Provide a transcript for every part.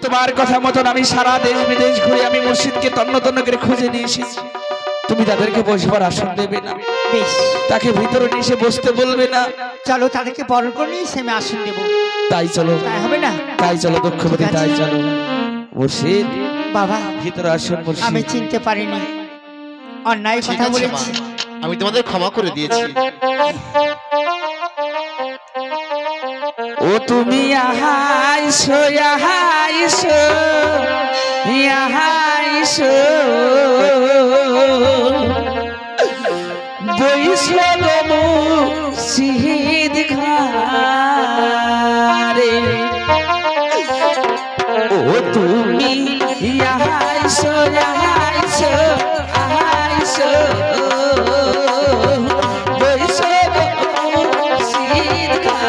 তোমার কথা মতন আমি সারা দেশ বিদেশ ঘুরে আমি মুর্শিদকে তন্ন তন্ন করে খুঁজে নিয়ে এসেছি। তুমি তাদেরকে বসবার আসন দেবে না, বেশ, তাকে ভিতরে নিয়ে এসে বসতে বলবে না। চলো তাদেরকে বরণ করে নিয়ে এসে আমি আসন দেবো। তাই চলো, তাই হবে না? তাই চলো দুঃখবতী, তাই চলো। মুর্শিদ বাবা, ভিতরে আসুন মুর্শিদ। আমি চিনতে পারিনি, অন্যায় ঠিক কথা আছে মা, বলেছি। আমি তোমাদের ক্ষমা করে দিয়েছি। ও তুমি আহাইছো আহাইছো আহাইছো বইছো গো মুর্শিদ ঘরে। ও তুমি আহাইছো আহাইছো আহাইছো বইছো গো মুর্শিদ ঘরে।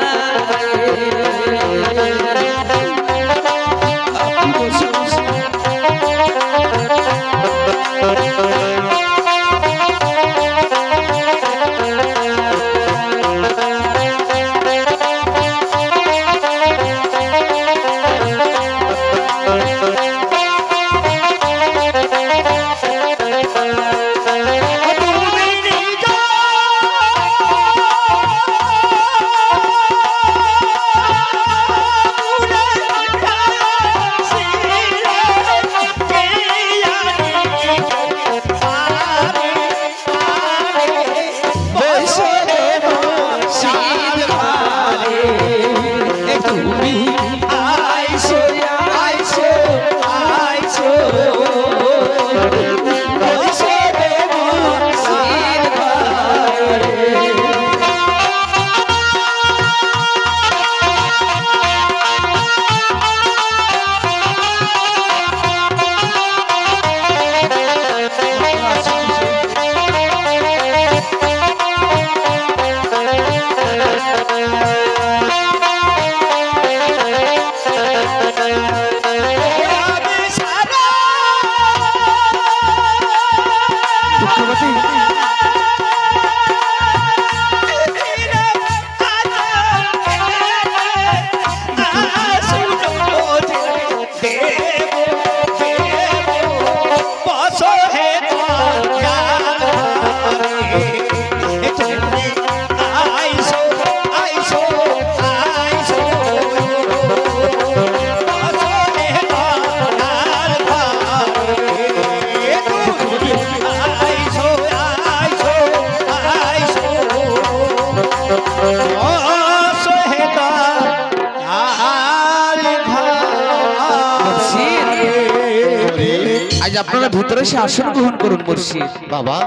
আপনারা ভিতরে এসে আসন গ্রহণ করুন। মুর্শিদ বাবা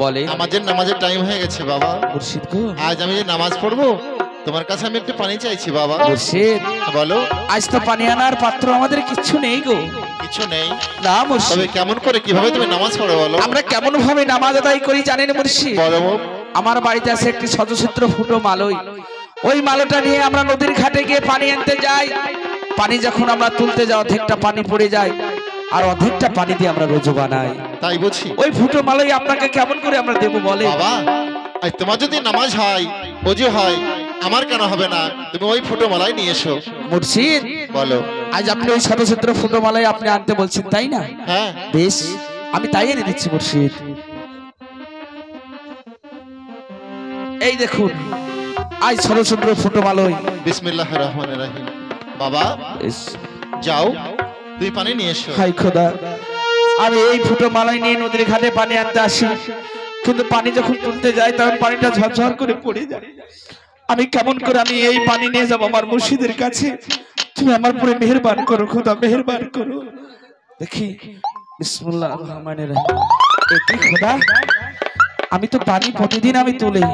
বলে, আমাদের নামাজের টাইম হয়ে গেছে বাবা। মুর্শিদ গো, আজ আমি যে নামাজ পড়বো, তোমার কাছে আমি একটু পানি চাইছি বাবা। মুর্শিদ বলো। আজ তো পানি আনার পাত্র আমাদের কিচ্ছু নেই গো। কিছু নেই? না তবে মুর্শিদ, কেমন করে কিভাবে তুমি নামাজ পড়ো বলো? আমরা কেমন ভাবে নামাজ আদায় করি জানেন মুর্শিদ? বলো। আমার বাড়িতে আছে একটি সজচিত্র ফুটো মালই। ওই মালটা নিয়ে আমরা নদীর ঘাটে গিয়ে পানি আনতে যাই। পানি যখন আমরা তুলতে যাই অর্ধেকটা পানি পড়ে যায়, আর অর্ধেকটা পানি দিয়ে আমরা রোজু বানাই। তাই বুঝি? ওই ফুটো মালই আপনাকে কেমন করে আমরা দেবো বলে? বাবা আজ তোমার যদি নামাজ হয়, ওযু হয়, আমার কেন হবে না? তুমি ওই ফুটো মালাই নিয়ে এসো। মুর্শিদ বলো। আজ আপনি ওই সজচিত্র ফুটো মালাই আপনি আনতে বলছেন তাই না? হ্যাঁ বেশ, আমি তাই এনে দিচ্ছি মুর্শিদ। এই দেখুন আজ সরস্বতী ফুটো মালই। বিসমিল্লাহির রহমানির রহিম। বাবা যাও, তুই পানি নিয়ে এসো। হাই খোদা, আমি এই ফুটো মালাই নিয়ে নদীর ঘাটে পানি আনতে আসি, কিন্তু পানি যখন তুলতে যাই তখন পানিটা ঝরঝর করে পড়ে যায়। আমি কেমন করে আমি এই পানি নিয়ে যাব আমার মুর্শিদের কাছে? তুমি আমার পরে মেহেরবান করো খোদা, মেহেরবান করো। দেখি বিসমিল্লাহির রহমানির রহিম। কি খোদা, আমি তো পানি প্রতিদিন আমি তুলি,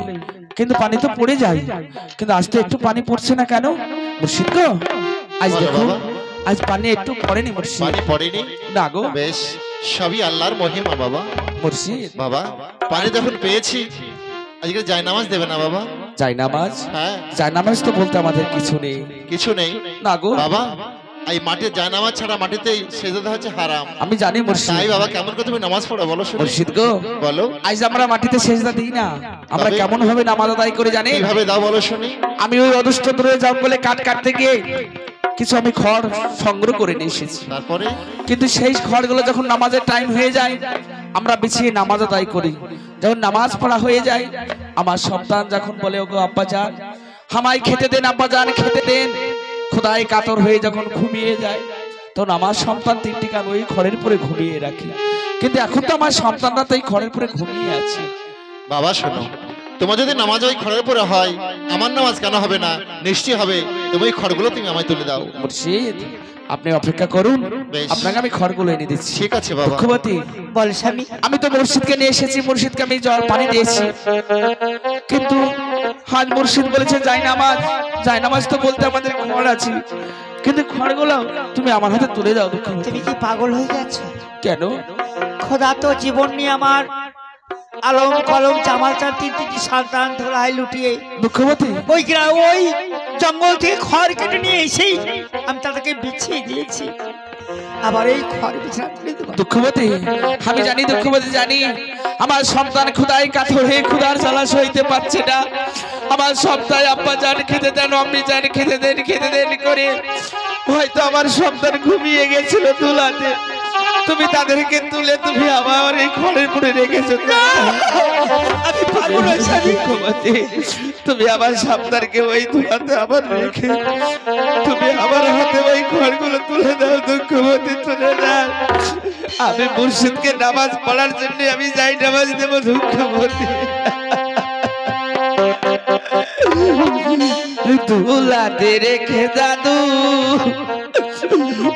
কিন্তু পানি তো পড়ে যায়, কিন্তু আজ তো একটু পানি পড়ছে না কেন? মুর্শিদ গো, আজ দেখো আজ পানি একটু পড়েনি মুর্শিদ। পানি পড়েনি? না গো। বেশ, সবই আল্লাহর মহিমা বাবা। মুর্শিদ বাবা পানি যখন পেয়েছি, আজকে জায়নামাজ দেবে না বাবা? জায়নামাজ? হ্যাঁ। জায়নামাজ তো বলতে আমাদের কিছু নেই। কিছু নেই? না গো বাবা, এই মাটির জায়নামাজ ছাড়া মাটিতে সেজদা হচ্ছে হারাম। আমি জানি মুর্শিদ। তাই বাবা কেমন করে তুমি নামাজ পড়ো বলো শুনি? মুর্শিদ গো, বলো। আজ আমরা মাটিতে সেজদা দিই না, আমরা তবে? কেমন ভাবে নামাজ আদায় করে জানি? কিভাবে দাও বলো শুনি? আমি ওই অদুষ্ট দূরে জঙ্গলে কাঠ কাটতে গিয়ে কিছু আমি খড় সংগ্রহ করে নিয়ে এসেছি। তারপরে কিন্তু সেই খড়গুলো যখন নামাজের টাইম হয়ে যায় আমরা বিছিয়ে নামাজ আদায় করি। যখন নামাজ পড়া হয়ে যায় আমার সন্তান যখন বলে ওগো আব্বাজান হামাই খেতে দেন, আব্বাজান খেতে দেন, খোদায় কাতর হয়ে যখন ঘুমিয়ে যায় তখন আমার সন্তান তিনটি কান ওই খড়ের পরে ঘুমিয়ে রাখি। কিন্তু এখন তো আমার সন্তানরা তো এই খড়ের পরে ঘুমিয়ে আছে। বাবা শোনো, তোমার যদি নামাজ ওই খড়ের উপরে হয় আমার নামাজ কেন হবে না? নিশ্চয়ই হবে। তুমি ওই খড়গুলো তুমি আমায় তুলে দাও। মুর্শিদ আপনি অপেক্ষা করুন, বেশ। আপনাকে আমি খড়গুলো এনে দিচ্ছি। ঠিক আছে বাবা। দুঃখবতী বল স্বামী। আমি তো মুর্শিদকে নিয়ে এসেছি, মুর্শিদকে আমি জল পানি দিয়েছি, কিন্তু আজ মুর্শিদ বলেছে জায়নামাজ তো বলতে আমাদের খড় আছে, কিন্তু খড়গুলো তুমি আমার হাতে তুলে দাও। দুঃখবতী তুমি কি পাগল হয়ে যাচ্ছ? কেন? খোদা তো জীবন নিয়ে আমার আলম কলম জামাল চার তিনটি সন্তান ধরায় লুটিয়ে দুঃখবতী ওই ওই জঙ্গল থেকে খড় কেটে নিয়ে এসেই আমি তাদেরকে বিছিয়ে দিয়েছি। আবার এই খড় বিছানা তুলে দেবো? দুঃখবতী আমি জানি, দুঃখবতী জানি আমার সন্তান ক্ষুধায় কাতর হয়ে ক্ষুধার জ্বালা সইতে পারছে না। আমার সন্তান আব্বা জান খেতে দেন, আম্মি জান খেতে দেন করে হয়তো আমার সন্তান ঘুমিয়ে গেছিল তুলাতে। তুমি তাদেরকে তুলে তুমি আমার এই খড়ের পরে রেখেছো। আমি পাগল হয়েছি। দুঃখবতী তুমি আমার সন্তানকে ওই তুলাতে আবার রেখে তুমি আমার হাতে ওই খড়গুলো তুলে দাও। দুঃখবতী তুলে দাও। আমি মুর্শিদকে নামাজ পড়ার জন্য আমি যাই নামাজ দেবো। দুঃখবতী তুলাতে রেখে জাদু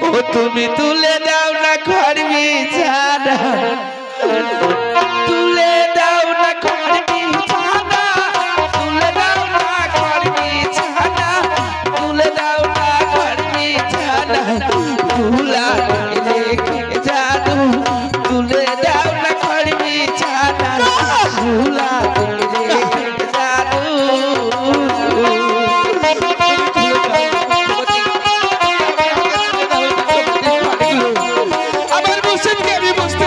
ও তুমি তুলে দাও না খড় বিছানা, তুলে দাও না খড় বিছানা, তুলে দাও না খড় বিছানা, তুলে দাও না খড় বিছানা, তুলাতে রেখে জাদু তুলে দাও না খড় বিছানা, তুলাতে রেখে জাদু। আমার মুর্শিদকে আমি বুঝতে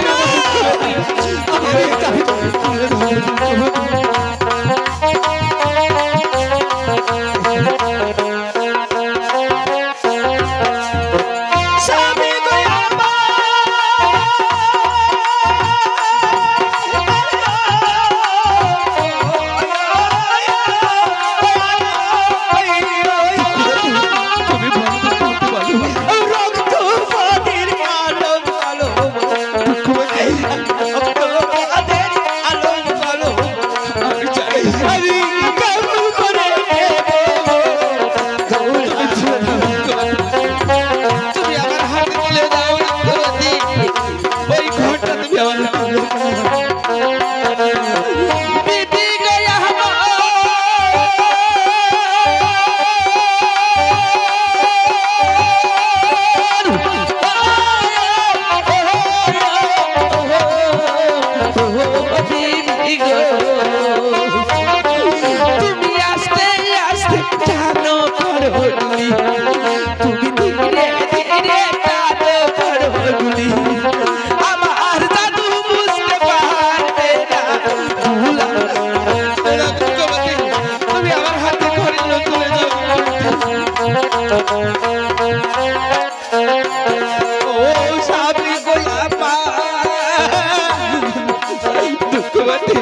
তুমি আস্তে আস্তে টানো খড়গুলি, তুমি ধীরে ধীরে টানো খড়গুলি, আমার জাদু বুঝতে পারবে না। তুমি আমার হাতে খড়গুলো তুলে দাও। ও সাবরি গোলাপা দুঃখবতী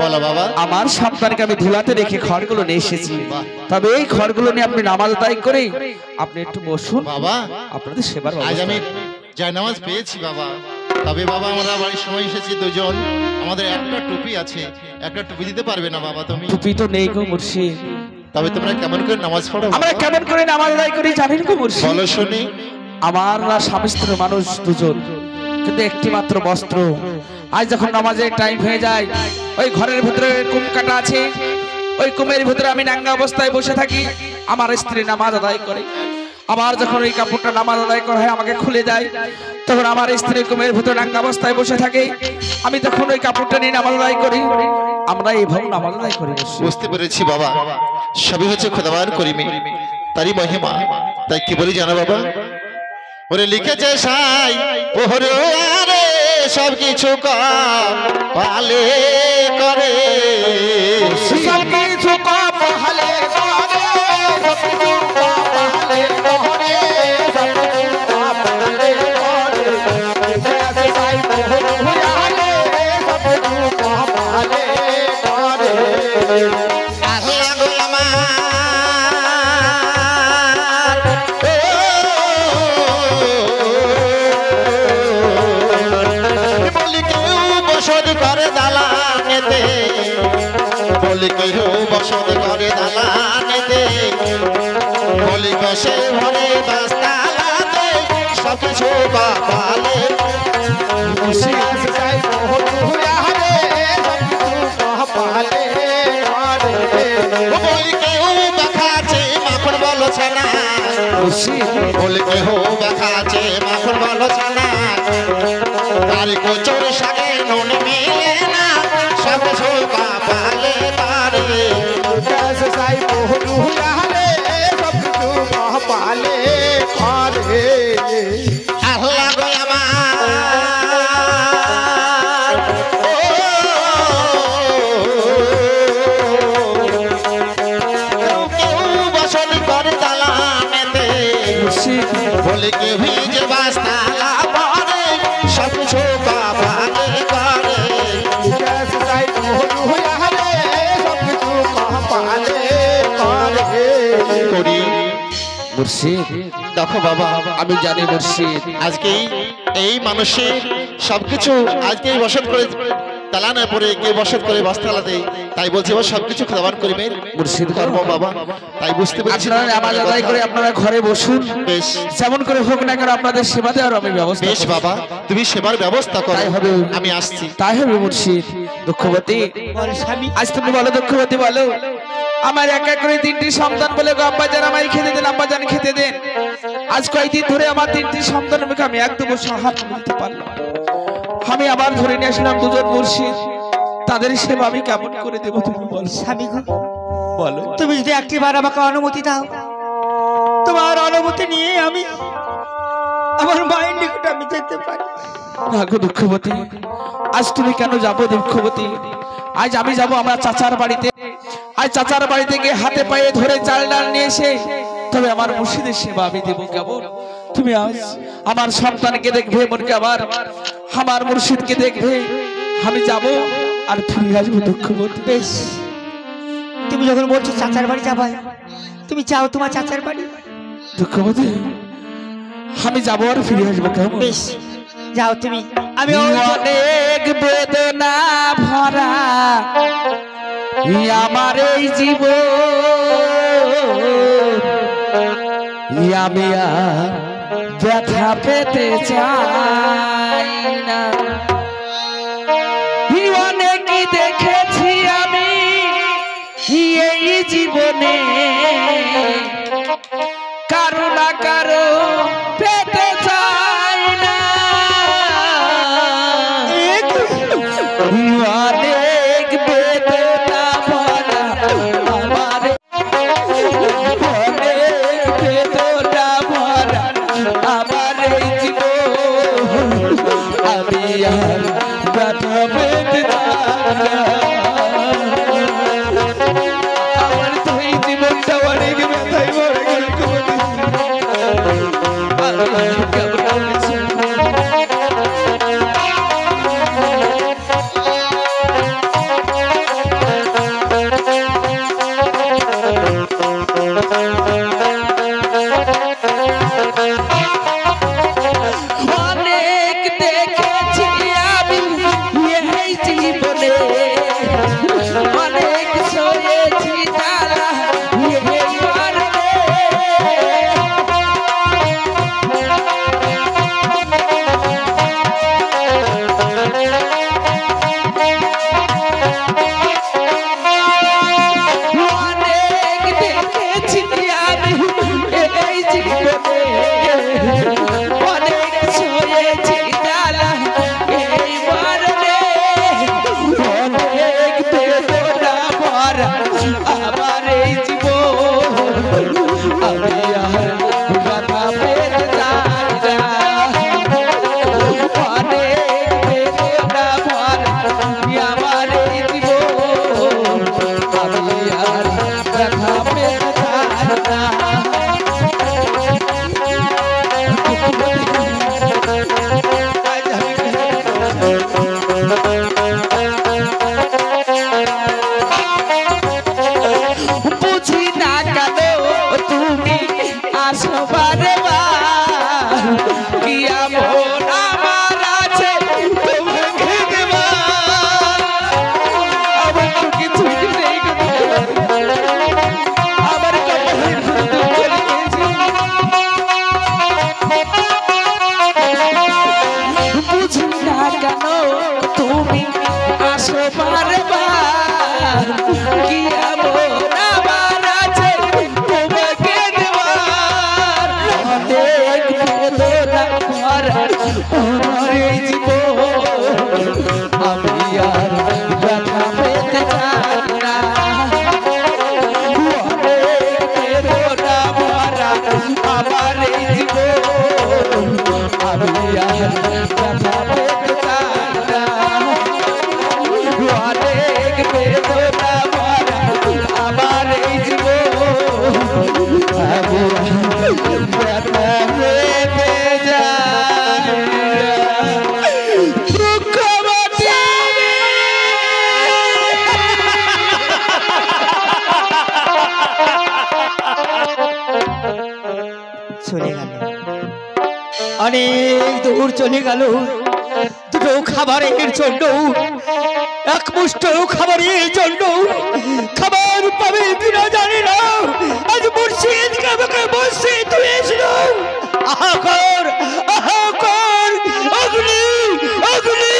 বলো বাবা। আমার সন্তানকে আমি ধুলাতে রেখে খড়গুলো নিয়ে এসেছি, তবে এই খড়গুলো নিয়ে আপনি নামাজ আদায় করে আপনি একটু বসুন বাবা আপনাদের সেবার আজ ব্যবস্থা। আমি জায়নামাজ পেয়েছি বাবা, তবে বাবা আমরা বাড়ির সময় এসেছি দুজন, আমাদের একটা টুপি আছে, একটা টুপি দিতে পারবে না বাবা তুমি? টুপি তো নেই গো মুর্শিদ। তবে তোমরা কেমন করে নামাজ পড়ো বাবা? আমরা কেমন করে নামাজ আদায় করি জানেন গো মুর্শিদ? বলো শুনি। আমার স্বামী স্ত্রী মানুষ দুজন, কিন্তু একটি মাত্র বস্ত্র। আজ যখন নামাজের টাইম হয়ে যায়, ওই ঘরের ভিতরে কুম কাটা আছে, ওই কুমের ভিতরে আমি নাঙ্গা অবস্থায় বসে থাকি, আমার স্ত্রী নামাজ আদায় করে। আবার যখন ওই কাপড়টা নামাজ আদায় করা হয় আমাকে খুলে যায়, তখন আমার স্ত্রী কুমের ভিতরে নাঙ্গা অবস্থায় বসে থাকে, আমি তখন ওই কাপড়টা নিয়ে নামাজ আদায় করি। আমরা এইভাবে নামাজ আদায় করি। বুঝতে পেরেছি বাবা, সবই হচ্ছে খোদাবার করিমে, তারই মহিমা। তাই কি বলি জানো বাবা? ওরে লিখেছে সাই ওহরে আরে সব কিছু পালে করে, সব কিছু কপালে করে, সব কিছু কপালে করে, সব কিছু কপালে করে, এসে সাই বহুয়ালে, সব কিছু কপালে করে। আল্লাহ গো আমার, বলি কেউ বসত করে দালানেতে, বলি কেউ বসত করে দালানেতে, বলি বসে ভরে বাস্তালাতে, সব কিছু বাবালে এসে সাই বহুয়ালে, সব কিছু কপালে করে। বলি কেউ দেখাচ্ছে মাখন বলছে না, বলি কেউ দেখাচ্ছে মাখন বলছে না, তারি কোচর সাগে নুন মিলে না, সব কিছু বাবালে তারে। এসে সাই বহুয়ালে, সব কিছু কপালে করে। আল্লাহ গো আমার, কেউ বসত করে দালানেতে, বলে কে ভিজে বাস্তালা পরে, সব কিছু বাবালে করে। করি মুর্শিদ দেখো বাবা, আমি জানি মুর্শিদ, আজকেই এই মানুষের সবকিছু আজকেই বসত করে তালানে পরে কে বসত করে বাস্তালাতে, তাই বলছি এবার সবকিছু খাবার করিবে মুর্শিদ কর্ম বাবা। তাই বুঝতে পেরেছি আপনারা নামাজ আদায় করে আপনারা ঘরে বসুন, বেশ যেমন করে হোক না কেন আপনাদের সেবা দেওয়ার আমি ব্যবস্থা বেশ করব। বাবা, তুমি সেবার ব্যবস্থা করো, তাই হবে। আমি আসছি। তাই হবে মুর্শিদ। দুঃখবতী বল স্বামী, আজ তুমি বলো দুঃখবতী বলো, আমার এক এক করে 3টি সন্তান বলে গো আব্বাজান আমায় খেতে দেন, আব্বাজান খেতে দেন। আজ কয়েকদিন ধরে আমার 3টি সন্তানের মুখে আমি একদম হাত তুলতে পারলাম। আমি আবার ধরে নিয়ে আসলাম দুজন মুর্শিদ, তাদের সেবা আমি কেমন করে দেবো তুমি বলো? স্বামী গো, বলো তুমি যদি একটিবার আমাকে অনুমতি দাও, তোমার অনুমতি নিয়ে আমি আমার মায়ের নিকট আমি যেতে পারি। না গো দুঃখবতী, আজ তুমি কেন যাবো দুঃখবতী? আজ আমি যাব আমার চাচার বাড়িতে। আজ চাচার বাড়িতে গিয়ে হাতে পায়ে ধরে চাল ডাল নিয়ে এসে তবে আমার মুর্শিদের সেবা আমি দেবো। কেমন তুমি আজ আমার সন্তানকে দেখবে, মনকে আমার মুর্শিদকে দেখবে, আমি যাব আর ফিরে আসবো দুঃখবতী। বেশ, তুমি যখন বলছো চাচার বাড়ি যাবা, তুমি যাও তোমার চাচার বাড়ি। দুঃখবতী আমি যাব আর ফিরে আসবো। কেমন বেশ, যাও তুমি। আমি অনেক বেদনা ভরা আমার এই জীবন, আমি আর ব্যথা পেতে চাই না। অনেকই দেখেছি আমি এই জীবনে, কারো না কারো পেতে চাই না। অনেক বেদনা ভরা আমার, অনেক বেদনা ভরা আমার এই জীবন, আমি আর ব্যথা পেতে চাই না। আমার তো এই জীবনটা অনেক ব্যথায় অনেক সয়েছি জ্বালা এইবার রে। অনেক দেখেছি আমি এই জীবনে, অনেক সয়েছি জ্বালা এইবার রে। অনেক বেদনা ভরা আমার এই জীবন, আমি আর ব্যথা পেতে চাই না। অনেক বেদনা ভরা আমার এই জীবন, আমি আর ব্যথা পেতে চাই না। বুঝি না কেন তুমি আসবারে বার, কি এমন আমার আছে তোমাকে দেবার। আমার তো কিছুই নেই গো, আমার কপালের শুধু দুঃখ লিখেছি। বুঝি না কেন তুমি আসবারে বার, কি এমন আমার আছে তোমাকে দেওয়ার। অনেক বেদনা ভরা আমার এই জীবন, আমি আর ব্যথা পেতে চাই না। অনেক বেদনা ভরা আমার এই জীবন, আমি আর ব্যথা পেতে চাই না। অনেক বেদনা ভরা আমার এই জীবন, আমি আর ব্যথা পেতে চাই না। দুঃখবতী চলে গেল, অনেক দূর চলে গেল। দুটো খাবারের জন্য, এক মুষ্ঠ খাবারের জন্য খাবার পাবে কিনা জানি না। আজ মুর্শিদ আমাকে মসজিদ হয়েছিল। আহাকর আহাকর, অগ্নি অগ্নি।